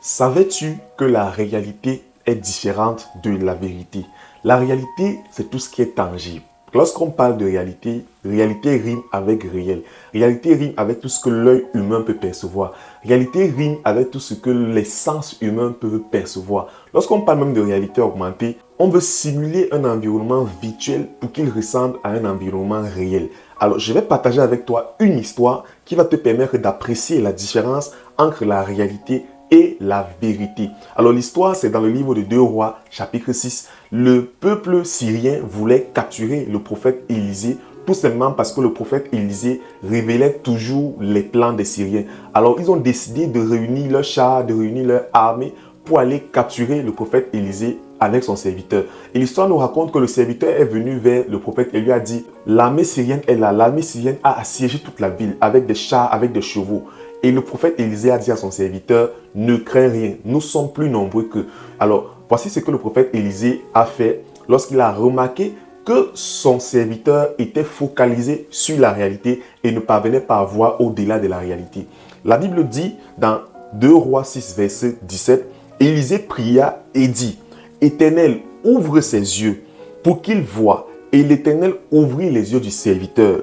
Savais-tu que la réalité est différente de la vérité? La réalité, c'est tout ce qui est tangible. Lorsqu'on parle de réalité, réalité rime avec réel. Réalité rime avec tout ce que l'œil humain peut percevoir. Réalité rime avec tout ce que les sens humains peuvent percevoir. Lorsqu'on parle même de réalité augmentée, on veut simuler un environnement virtuel pour qu'il ressemble à un environnement réel. Alors, je vais partager avec toi une histoire qui va te permettre d'apprécier la différence entre la réalité et la vérité. Alors l'histoire, c'est dans le livre de 2 Rois, chapitre 6. Le peuple syrien voulait capturer le prophète Élisée, tout simplement parce que le prophète Élisée révélait toujours les plans des Syriens. Alors ils ont décidé de réunir leurs chars, de réunir leur armée pour aller capturer le prophète Élisée avec son serviteur. Et l'histoire nous raconte que le serviteur est venu vers le prophète et lui a dit: l'armée syrienne est là, l'armée syrienne a assiégé toute la ville avec des chars, avec des chevaux. Et le prophète Élisée a dit à son serviteur: ne crains rien, nous sommes plus nombreux qu'eux. Alors, voici ce que le prophète Élisée a fait lorsqu'il a remarqué que son serviteur était focalisé sur la réalité et ne parvenait pas à voir au-delà de la réalité. La Bible dit dans 2 Rois 6, verset 17, Élisée pria et dit: Éternel, ouvre ses yeux pour qu'il voie. Et l'Éternel ouvrit les yeux du serviteur,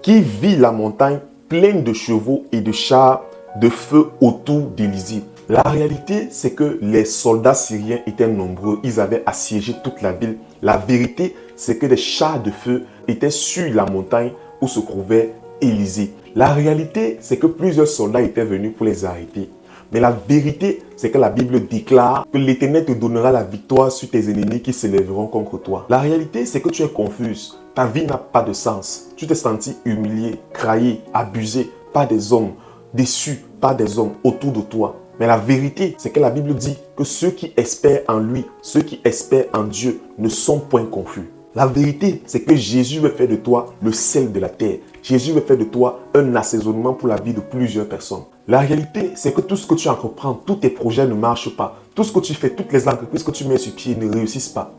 qui vit la montagne pleine de chevaux et de chars de feu autour d'Élisée. La réalité, c'est que les soldats syriens étaient nombreux. Ils avaient assiégé toute la ville. La vérité, c'est que des chars de feu étaient sur la montagne où se trouvait Élisée. La réalité, c'est que plusieurs soldats étaient venus pour les arrêter. Mais la vérité, c'est que la Bible déclare que l'Éternel te donnera la victoire sur tes ennemis qui s'élèveront contre toi. La réalité, c'est que tu es confuse. Ta vie n'a pas de sens. Tu t'es senti humilié, trahi, abusé par des hommes, déçu par des hommes autour de toi. Mais la vérité, c'est que la Bible dit que ceux qui espèrent en lui, ceux qui espèrent en Dieu ne sont point confus. La vérité, c'est que Jésus veut faire de toi le sel de la terre. Jésus veut faire de toi un assaisonnement pour la vie de plusieurs personnes. La réalité, c'est que tout ce que tu entreprends, tous tes projets ne marchent pas. Tout ce que tu fais, toutes les entreprises que tu mets sur pied ne réussissent pas.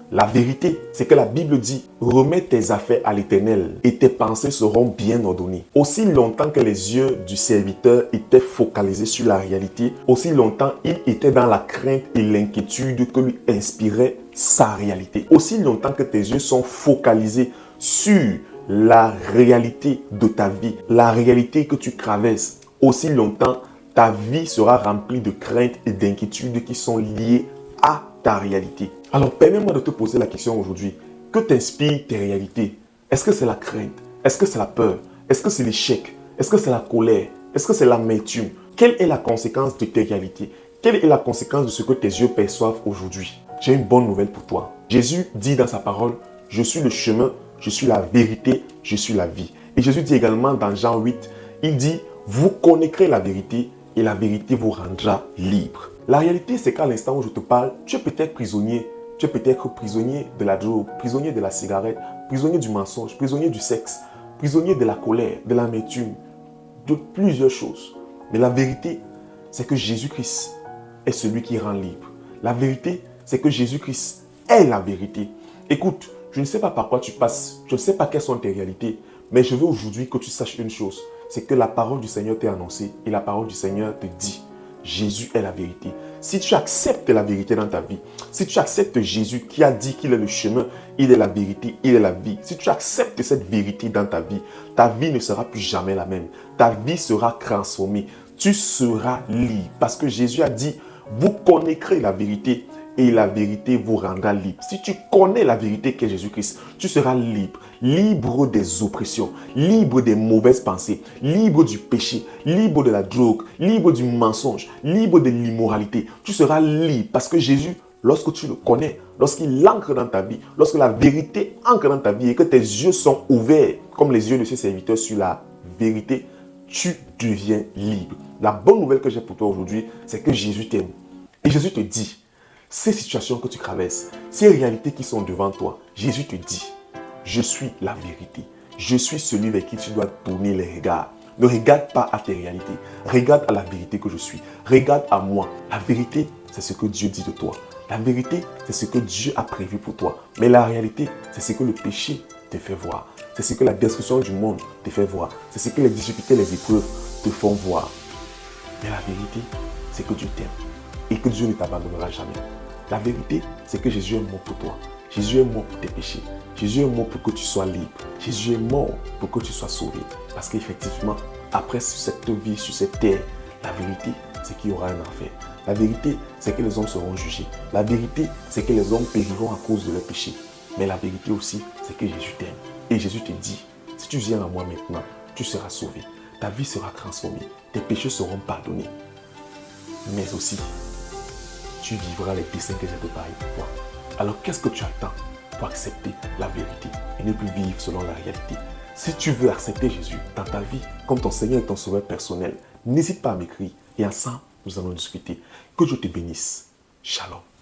La vérité, c'est que la Bible dit: remets tes affaires à l'Éternel et tes pensées seront bien ordonnées. Aussi longtemps que les yeux du serviteur étaient focalisés sur la réalité, aussi longtemps il était dans la crainte et l'inquiétude que lui inspirait sa réalité. Aussi longtemps que tes yeux sont focalisés sur la réalité de ta vie, la réalité que tu traverses, aussi longtemps ta vie sera remplie de craintes et d'inquiétudes qui sont liées à ta réalité. Alors, permets-moi de te poser la question aujourd'hui. Que t'inspire tes réalités? Est-ce que c'est la crainte? Est-ce que c'est la peur? Est-ce que c'est l'échec? Est-ce que c'est la colère? Est-ce que c'est l'amertume? Quelle est la conséquence de tes réalités? Quelle est la conséquence de ce que tes yeux perçoivent aujourd'hui? J'ai une bonne nouvelle pour toi. Jésus dit dans sa parole: je suis le chemin, je suis la vérité, je suis la vie. Et Jésus dit également dans Jean 8, il dit: vous connaîtrez la vérité et la vérité vous rendra libre. La réalité, c'est qu'à l'instant où je te parle, tu es peut-être prisonnier. Tu es peut-être prisonnier de la drogue, prisonnier de la cigarette, prisonnier du mensonge, prisonnier du sexe, prisonnier de la colère, de l'amertume, de plusieurs choses. Mais la vérité, c'est que Jésus-Christ est celui qui rend libre. La vérité, c'est que Jésus-Christ est la vérité. Écoute, je ne sais pas par quoi tu passes, je ne sais pas quelles sont tes réalités, mais je veux aujourd'hui que tu saches une chose, c'est que la parole du Seigneur t'est annoncée et la parole du Seigneur te dit: Jésus est la vérité. Si tu acceptes la vérité dans ta vie, si tu acceptes Jésus qui a dit qu'il est le chemin, il est la vérité, il est la vie. Si tu acceptes cette vérité dans ta vie ne sera plus jamais la même. Ta vie sera transformée. Tu seras libre. Parce que Jésus a dit: vous connaîtrez la vérité et la vérité vous rendra libre. Si tu connais la vérité qu'est Jésus-Christ, tu seras libre. Libre des oppressions, libre des mauvaises pensées, libre du péché, libre de la drogue, libre du mensonge, libre de l'immoralité. Tu seras libre parce que Jésus, lorsque tu le connais, lorsqu'il ancre dans ta vie, lorsque la vérité ancre dans ta vie et que tes yeux sont ouverts comme les yeux de ses serviteurs sur la vérité, tu deviens libre. La bonne nouvelle que j'ai pour toi aujourd'hui, c'est que Jésus t'aime. Et Jésus te dit: ces situations que tu traverses, ces réalités qui sont devant toi, Jésus te dit: je suis la vérité. Je suis celui vers qui tu dois tourner les regards. Ne regarde pas à tes réalités. Regarde à la vérité que je suis. Regarde à moi. La vérité, c'est ce que Dieu dit de toi. La vérité, c'est ce que Dieu a prévu pour toi. Mais la réalité, c'est ce que le péché te fait voir. C'est ce que la destruction du monde te fait voir. C'est ce que les difficultés, les épreuves te font voir. Mais la vérité, c'est que Dieu t'aime et que Dieu ne t'abandonnera jamais. La vérité, c'est que Jésus est mort pour toi. Jésus est mort pour tes péchés. Jésus est mort pour que tu sois libre. Jésus est mort pour que tu sois sauvé. Parce qu'effectivement, après sur cette vie, sur cette terre, la vérité, c'est qu'il y aura un enfer. La vérité, c'est que les hommes seront jugés. La vérité, c'est que les hommes périront à cause de leurs péchés. Mais la vérité aussi, c'est que Jésus t'aime. Et Jésus te dit, si tu viens à moi maintenant, tu seras sauvé. Ta vie sera transformée. Tes péchés seront pardonnés. Mais aussi, tu vivras les desseins que j'ai préparés pour toi. Alors qu'est-ce que tu attends pour accepter la vérité et ne plus vivre selon la réalité? Si tu veux accepter Jésus dans ta vie comme ton Seigneur et ton Sauveur personnel, n'hésite pas à m'écrire et ensemble, nous allons discuter. Que Dieu te bénisse. Shalom.